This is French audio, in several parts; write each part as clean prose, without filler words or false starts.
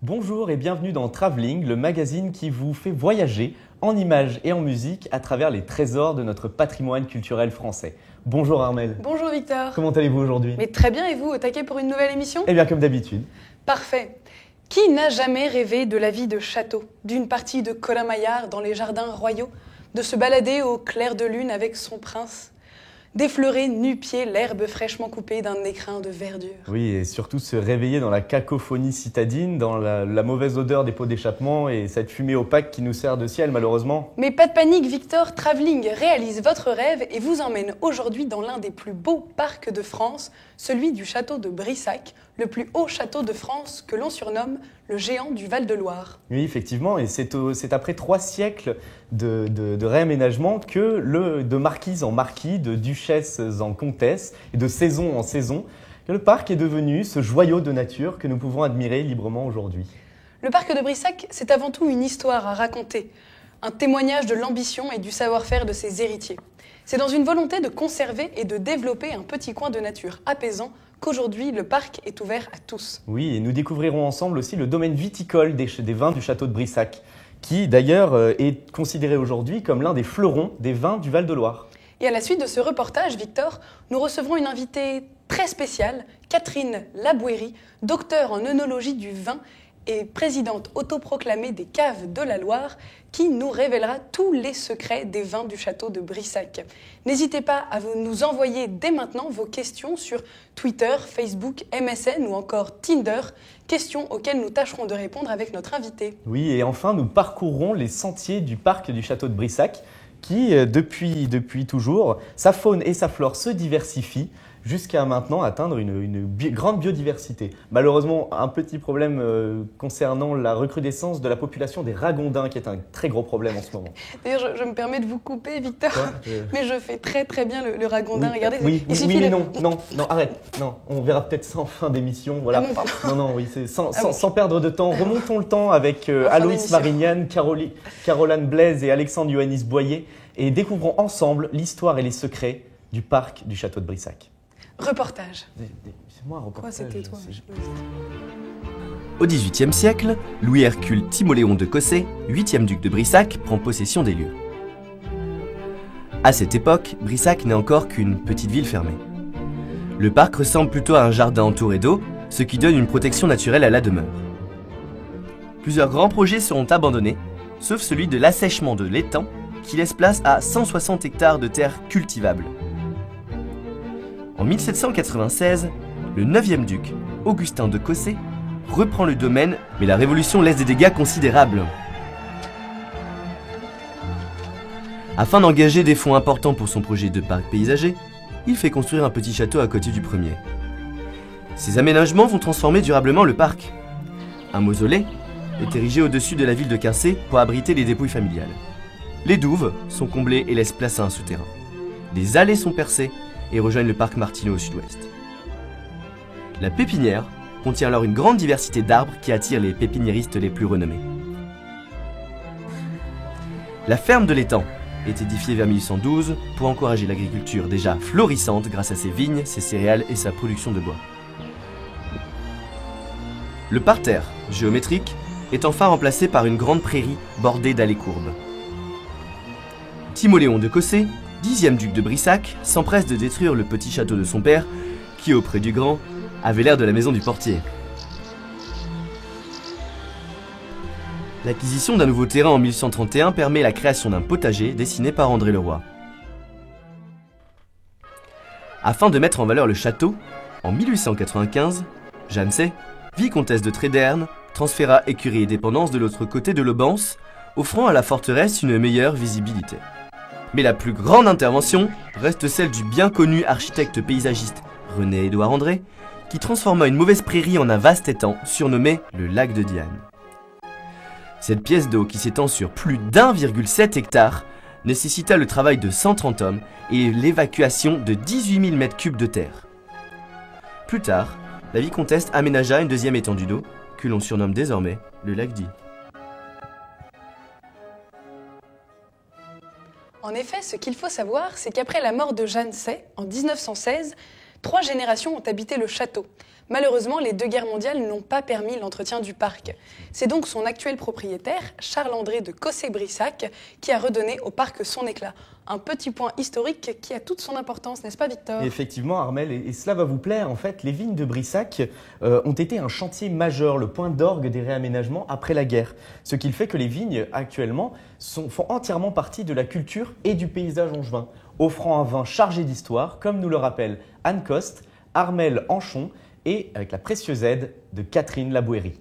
Bonjour et bienvenue dans Travelling, le magazine qui vous fait voyager en images et en musique à travers les trésors de notre patrimoine culturel français. Bonjour Armelle. Bonjour Victor. Comment allez-vous aujourd'hui? Mais très bien, et vous, au taquet pour une nouvelle émission? Eh bien comme d'habitude. Parfait. Qui n'a jamais rêvé de la vie de château, d'une partie de Colin Maillard dans les jardins royaux, de se balader au clair de lune avec son prince, d'effleurer nu-pieds l'herbe fraîchement coupée d'un écrin de verdure? Oui, et surtout se réveiller dans la cacophonie citadine, dans la mauvaise odeur des pots d'échappement et cette fumée opaque qui nous sert de ciel malheureusement. Mais pas de panique, Victor, Travelling réalise votre rêve et vous emmène aujourd'hui dans l'un des plus beaux parcs de France, celui du château de Brissac, le plus haut château de France que l'on surnomme le géant du Val-de-Loire. Oui, effectivement, et c'est après 3 siècles de réaménagement que de marquise en marquis, de duchesse en comtesse et de saison en saison, que le parc est devenu ce joyau de nature que nous pouvons admirer librement aujourd'hui. Le parc de Brissac, c'est avant tout une histoire à raconter, un témoignage de l'ambition et du savoir-faire de ses héritiers. C'est dans une volonté de conserver et de développer un petit coin de nature apaisant qu'aujourd'hui le parc est ouvert à tous. Oui, et nous découvrirons ensemble aussi le domaine viticole des vins du château de Brissac, qui d'ailleurs est considéré aujourd'hui comme l'un des fleurons des vins du Val-de-Loire. Et à la suite de ce reportage, Victor, nous recevrons une invitée très spéciale, Catherine Labouéry, docteure en œnologie du vin et présidente autoproclamée des caves de la Loire, qui nous révélera tous les secrets des vins du château de Brissac. N'hésitez pas à nous envoyer dès maintenant vos questions sur Twitter, Facebook, MSN ou encore Tinder, questions auxquelles nous tâcherons de répondre avec notre invité. Oui, et enfin nous parcourrons les sentiers du parc du château de Brissac, qui depuis toujours, sa faune et sa flore se diversifient, jusqu'à maintenant atteindre une grande biodiversité. Malheureusement, un petit problème concernant la recrudescence de la population des ragondins, qui est un très gros problème en ce moment. D'ailleurs, je me permets de vous couper, Victor, mais je fais très très bien le ragondin. Oui, Regardez, oui, mais non, arrête. Non, on verra peut-être ça en fin d'émission. Voilà. Ah bon, pardon. Non, oui, sans perdre de temps. Remontons le temps avec Aloïs Marignane, Caroline Blaise et Alexandre Ioannis Boyer et découvrons ensemble l'histoire et les secrets du parc du château de Brissac. Reportage. C'est moi un reportage. Quoi, c'était toi? Au XVIIIe siècle, Louis-Hercule Timoléon de Cossé, 8e duc de Brissac, prend possession des lieux. À cette époque, Brissac n'est encore qu'une petite ville fermée. Le parc ressemble plutôt à un jardin entouré d'eau, ce qui donne une protection naturelle à la demeure. Plusieurs grands projets seront abandonnés, sauf celui de l'assèchement de l'étang, qui laisse place à 160 hectares de terres cultivables. En 1796, le 9e duc, Augustin de Cossé, reprend le domaine, mais la Révolution laisse des dégâts considérables. Afin d'engager des fonds importants pour son projet de parc paysager, il fait construire un petit château à côté du premier. Ces aménagements vont transformer durablement le parc. Un mausolée est érigé au-dessus de la ville de Quinçay pour abriter les dépouilles familiales. Les douves sont comblées et laissent place à un souterrain. Des allées sont percées et rejoignent le parc Martineau au sud-ouest. La pépinière contient alors une grande diversité d'arbres qui attirent les pépiniéristes les plus renommés. La ferme de l'étang est édifiée vers 1812 pour encourager l'agriculture déjà florissante grâce à ses vignes, ses céréales et sa production de bois. Le parterre, géométrique, est enfin remplacé par une grande prairie bordée d'allées courbes. Timoléon de Cossé, 10e duc de Brissac, s'empresse de détruire le petit château de son père, qui, auprès du grand, avait l'air de la maison du portier. L'acquisition d'un nouveau terrain en 1831 permet la création d'un potager dessiné par André Leroy. Afin de mettre en valeur le château, en 1895, Jeanne Say, vicomtesse de Tréderne, transféra écurie et dépendance de l'autre côté de l'Aubance, offrant à la forteresse une meilleure visibilité. Mais la plus grande intervention reste celle du bien connu architecte paysagiste René-Édouard André, qui transforma une mauvaise prairie en un vaste étang surnommé le lac de Diane. Cette pièce d'eau qui s'étend sur plus d'1,7 hectare nécessita le travail de 130 hommes et l'évacuation de 18 000 mètres cubes de terre. Plus tard, la vicomtesse aménagea une deuxième étendue d'eau, que l'on surnomme désormais le lac d'Y. En effet, ce qu'il faut savoir, c'est qu'après la mort de Jeanne Say, en 1916, 3 générations ont habité le château. Malheureusement, les 2 guerres mondiales n'ont pas permis l'entretien du parc. C'est donc son actuel propriétaire, Charles-André de Cossé-Brissac, qui a redonné au parc son éclat. Un petit point historique qui a toute son importance, n'est-ce pas Victor ? Et effectivement, Armel, et cela va vous plaire, en fait, les vignes de Brissac ont été un chantier majeur, le point d'orgue des réaménagements après la guerre. Ce qui fait que les vignes, actuellement, font entièrement partie de la culture et du paysage angevin, offrant un vin chargé d'histoire, comme nous le rappellent Anne Coste, Armel Anchon et avec la précieuse aide de Catherine Labouéry.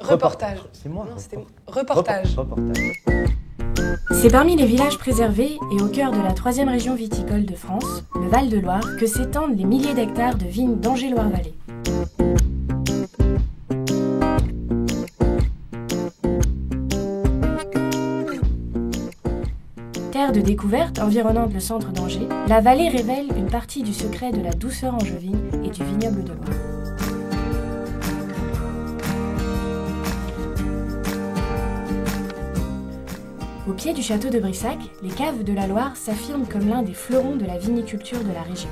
Reportage. C'est moi. Non, c'était reportage. Reportage. C'est parmi les villages préservés et au cœur de la 3e région viticole de France, le Val-de-Loire, que s'étendent les milliers d'hectares de vignes d'Angers-Loire-Vallée. Terre de découverte environnante le centre d'Angers, la vallée révèle une partie du secret de la douceur angevine et du vignoble de Loire. Au pied du château de Brissac, les caves de la Loire s'affirment comme l'un des fleurons de la viniculture de la région.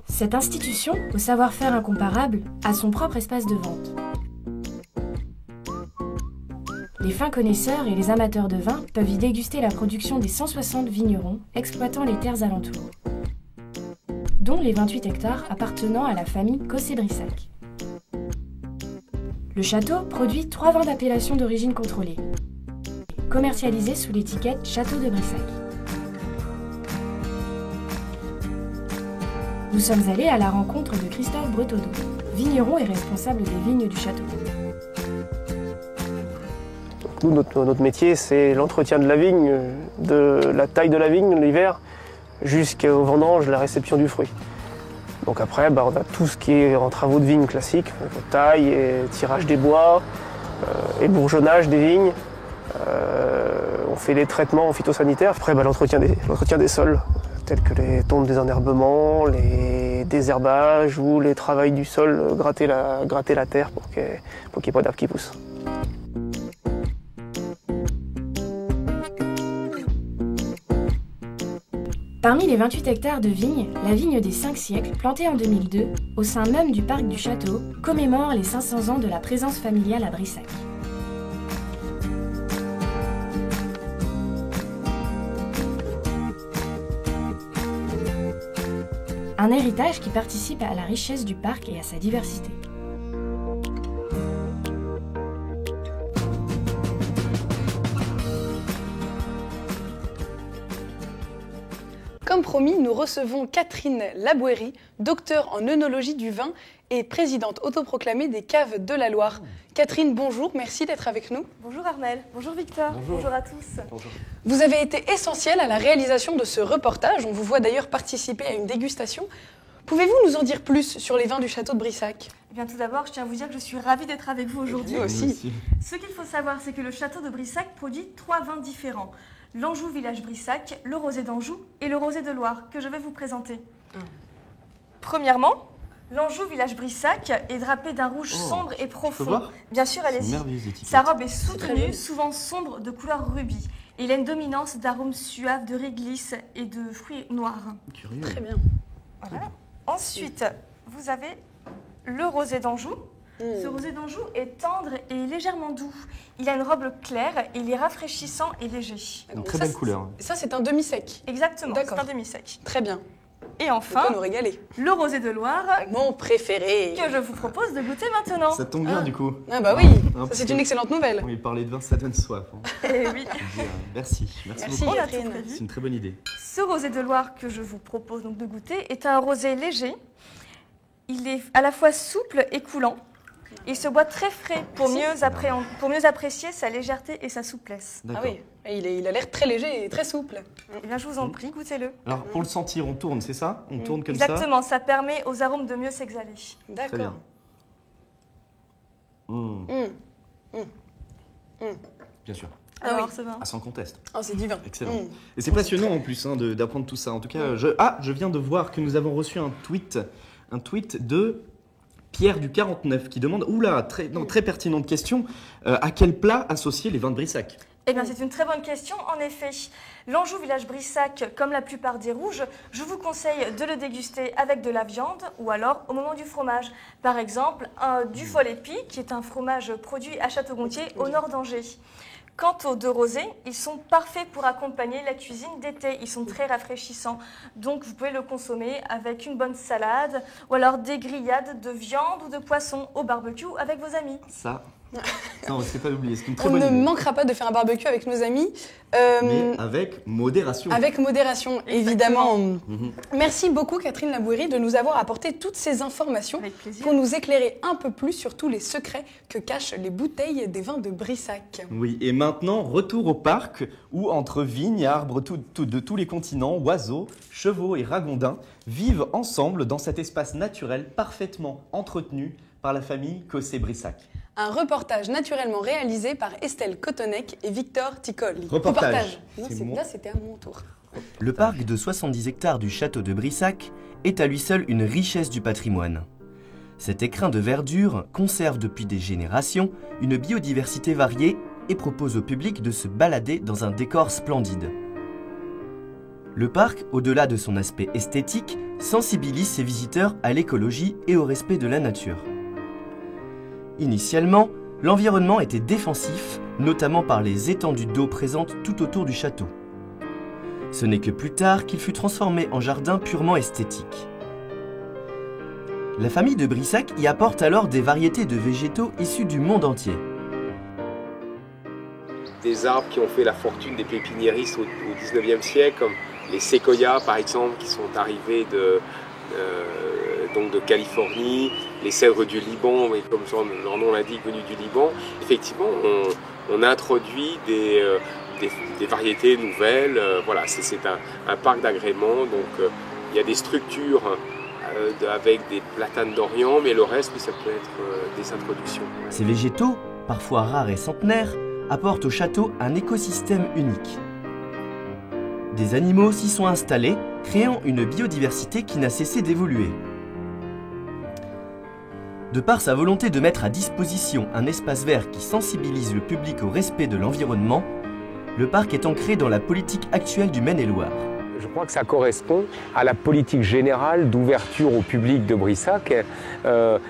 Cette institution, au savoir-faire incomparable, a son propre espace de vente. Les fins connaisseurs et les amateurs de vin peuvent y déguster la production des 160 vignerons exploitant les terres alentours, dont les 28 hectares appartenant à la famille Cossé-Brissac. Le château produit 3 vins d'appellation d'origine contrôlée, commercialisés sous l'étiquette Château de Brissac. Nous sommes allés à la rencontre de Christophe Bretonneau, vigneron et responsable des vignes du château. Nous, notre métier, c'est l'entretien de la vigne, de la taille de la vigne l'hiver jusqu'au vendange, la réception du fruit. Donc après, on a tout ce qui est en travaux de vigne classiques, taille et tirage des bois, ébourgeonnage des vignes. On fait les traitements phytosanitaires. Après, l'entretien des sols, tels que les tontes des enherbements, les désherbages ou les travaux du sol, gratter la terre pour qu'il n'y ait pas d'arbres qui poussent. Parmi les 28 hectares de vignes, la vigne des 5 siècles, plantée en 2002, au sein même du parc du château, commémore les 500 ans de la présence familiale à Brissac. Un héritage qui participe à la richesse du parc et à sa diversité. Comme promis, nous recevons Catherine Labouéry, docteure en œnologie du vin et présidente autoproclamée des caves de la Loire. Catherine, bonjour, merci d'être avec nous. Bonjour Armel, bonjour Victor, bonjour à tous. Bonjour. Vous avez été essentielle à la réalisation de ce reportage. On vous voit d'ailleurs participer à une dégustation. Pouvez-vous nous en dire plus sur les vins du château de Brissac ? Eh bien, tout d'abord, je tiens à vous dire que je suis ravie d'être avec vous aujourd'hui. Moi aussi. Ce qu'il faut savoir, c'est que le château de Brissac produit 3 vins différents. L'Anjou Village Brissac, le Rosé d'Anjou et le Rosé de Loire, que je vais vous présenter. Premièrement, l'Anjou Village Brissac est drapé d'un rouge sombre et profond. Bien sûr, allez-y. Sa robe est soutenue, souvent sombre, de couleur rubis. Et il a une dominance d'arômes suaves, de réglisse et de fruits noirs. Curieux. Très bien. Voilà. Ensuite, vous avez le Rosé d'Anjou. Ce rosé d'Anjou est tendre et légèrement doux. Il a une robe claire et il est rafraîchissant et léger. Une très belle couleur. Ça, c'est un demi-sec. Exactement, c'est D'accord. un demi-sec. Très bien. Et On enfin, peut nous régaler. le Rosé de Loire, Mon préféré. que je vous propose de goûter maintenant. Ça tombe bien du coup. Ah bah oui, Hein, ça, c'est une excellente nouvelle. Oui, parler de vin, ça donne soif. Hein. Eh oui, Merci Merci beaucoup. on a tout Catherine. prévu. C'est une très bonne idée. Ce Rosé de Loire que je vous propose donc de goûter est un rosé léger. Il est à la fois souple et coulant. Il se boit très frais pour mieux apprécier sa légèreté et sa souplesse. Ah D'accord. oui, et il a l'air très léger et très souple. Eh bien, je vous en prie, goûtez-le. Alors pour le sentir, on tourne, c'est ça? On tourne comme ça? Exactement, ça permet aux arômes de mieux s'exhaler. Très bien. D'accord. Mmh. Mm. Bien sûr. Ah Alors, oui. ce vin. Ah, sans conteste. Oh, c'est divin. Excellent. Mm. Et c'est passionnant en plus d'apprendre tout ça. En tout cas, je viens de voir que nous avons reçu un tweet un tweet de Pierre du 49 qui demande, très pertinente question, à quel plat associer les vins de Brissac? Eh bien, c'est une très bonne question. En effet, l'Anjou village Brissac, comme la plupart des rouges, je vous conseille de le déguster avec de la viande ou alors au moment du fromage. Par exemple, du Folépi, qui est un fromage produit à Château-Gontier, au nord d'Angers. Quant aux deux rosés, ils sont parfaits pour accompagner la cuisine d'été. Ils sont très rafraîchissants. Donc, vous pouvez le consommer avec une bonne salade ou alors des grillades de viande ou de poisson au barbecue avec vos amis. Ça, non, on ne pas l'oublier. C'est une très On bonne ne idée. manquera pas de faire un barbecue avec nos amis. Mais avec modération. Avec modération, évidemment. Mhm. Merci beaucoup, Catherine Labouéry, de nous avoir apporté toutes ces informations Avec plaisir. pour nous éclairer un peu plus sur tous les secrets que cachent les bouteilles des vins de Brissac. Oui, et maintenant, retour au parc où, entre vignes, arbres de tous les continents, oiseaux, chevaux et ragondins vivent ensemble dans cet espace naturel parfaitement entretenu par la famille Cossé-Brissac. Un reportage naturellement réalisé par Estelle Cotonec et Victor Ticoli. Reportage. Non, C'est moi. là, c'était à mon tour. Le parc de 70 hectares du château de Brissac est à lui seul une richesse du patrimoine. Cet écrin de verdure conserve depuis des générations une biodiversité variée et propose au public de se balader dans un décor splendide. Le parc, au-delà de son aspect esthétique, sensibilise ses visiteurs à l'écologie et au respect de la nature. Initialement, l'environnement était défensif, notamment par les étendues d'eau présentes tout autour du château. Ce n'est que plus tard qu'il fut transformé en jardin purement esthétique. La famille de Brissac y apporte alors des variétés de végétaux issus du monde entier. Des arbres qui ont fait la fortune des pépiniéristes au 19e siècle, comme les séquoias par exemple, qui sont arrivés donc de Californie, les cèdres du Liban, et comme leur nom l'indique, venus du Liban. Effectivement, on introduit des variétés nouvelles. Voilà, c'est un parc d'agrément, donc il y a des structures avec des platanes d'Orient, mais le reste, ça peut être des introductions. Ces végétaux, parfois rares et centenaires, apportent au château un écosystème unique. Des animaux s'y sont installés, créant une biodiversité qui n'a cessé d'évoluer. De par sa volonté de mettre à disposition un espace vert qui sensibilise le public au respect de l'environnement, le parc est ancré dans la politique actuelle du Maine-et-Loire. Je crois que ça correspond à la politique générale d'ouverture au public de Brissac,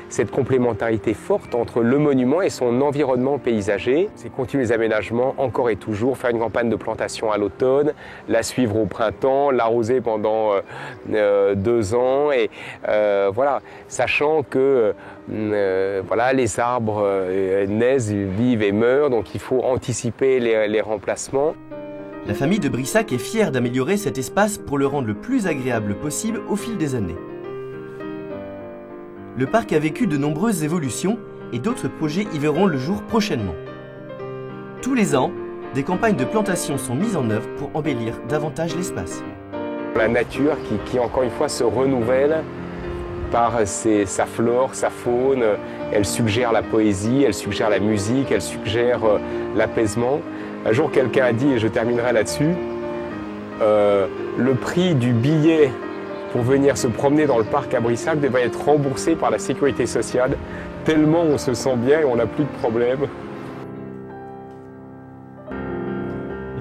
cette complémentarité forte entre le monument et son environnement paysager. C'est continuer les aménagements encore et toujours, faire une campagne de plantation à l'automne, la suivre au printemps, l'arroser pendant 2 ans, et voilà, sachant que voilà, les arbres naissent, vivent et meurent, donc il faut anticiper les remplacements. La famille de Brissac est fière d'améliorer cet espace pour le rendre le plus agréable possible au fil des années. Le parc a vécu de nombreuses évolutions et d'autres projets y verront le jour prochainement. Tous les ans, des campagnes de plantation sont mises en œuvre pour embellir davantage l'espace. La nature qui encore une fois se renouvelle par sa flore, sa faune, elle suggère la poésie, elle suggère la musique, elle suggère l'apaisement. Un jour, quelqu'un a dit, et je terminerai là-dessus, le prix du billet pour venir se promener dans le parc à Brissac devait être remboursé par la sécurité sociale, tellement on se sent bien et on n'a plus de problème.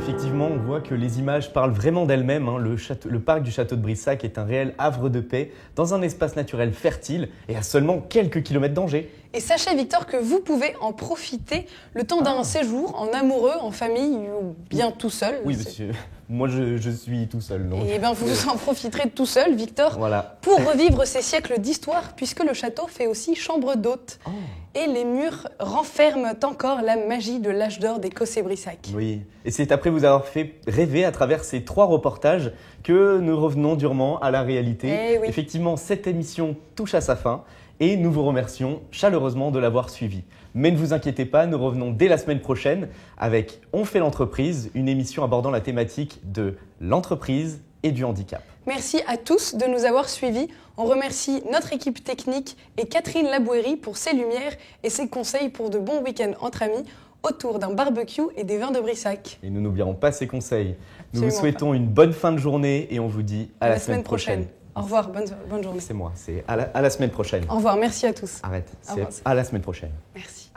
Effectivement, on voit que les images parlent vraiment d'elles-mêmes. Hein. Le parc du château de Brissac est un réel havre de paix, dans un espace naturel fertile et à seulement quelques kilomètres d'Angers. Et sachez, Victor, que vous pouvez en profiter le temps d'un séjour en amoureux, en famille ou bien tout seul. Oui, monsieur. Moi, je suis tout seul. Donc. Et bien, vous en profiterez tout seul, Victor, Voilà. pour revivre ces siècles d'histoire, puisque le château fait aussi chambre d'hôte. Oh. Et les murs renferment encore la magie de l'âge d'or des Cossé-Brissac. Oui, et c'est après vous avoir fait rêver à travers ces 3 reportages que nous revenons durement à la réalité. Eh oui. Effectivement, cette émission touche à sa fin et nous vous remercions chaleureusement de l'avoir suivie. Mais ne vous inquiétez pas, nous revenons dès la semaine prochaine avec On fait l'entreprise, une émission abordant la thématique de l'entreprise et du handicap. Merci à tous de nous avoir suivis. On remercie notre équipe technique et Catherine Labouéry pour ses lumières et ses conseils pour de bons week-ends entre amis autour d'un barbecue et des vins de Brissac. Et nous n'oublierons pas ces conseils. Nous Absolument vous souhaitons une bonne fin de journée et on vous dit à la semaine prochaine. Au revoir, bonne journée. C'est moi, c'est à la semaine prochaine. Au revoir, merci à tous. Arrête, Au revoir. c'est à la semaine prochaine. Merci.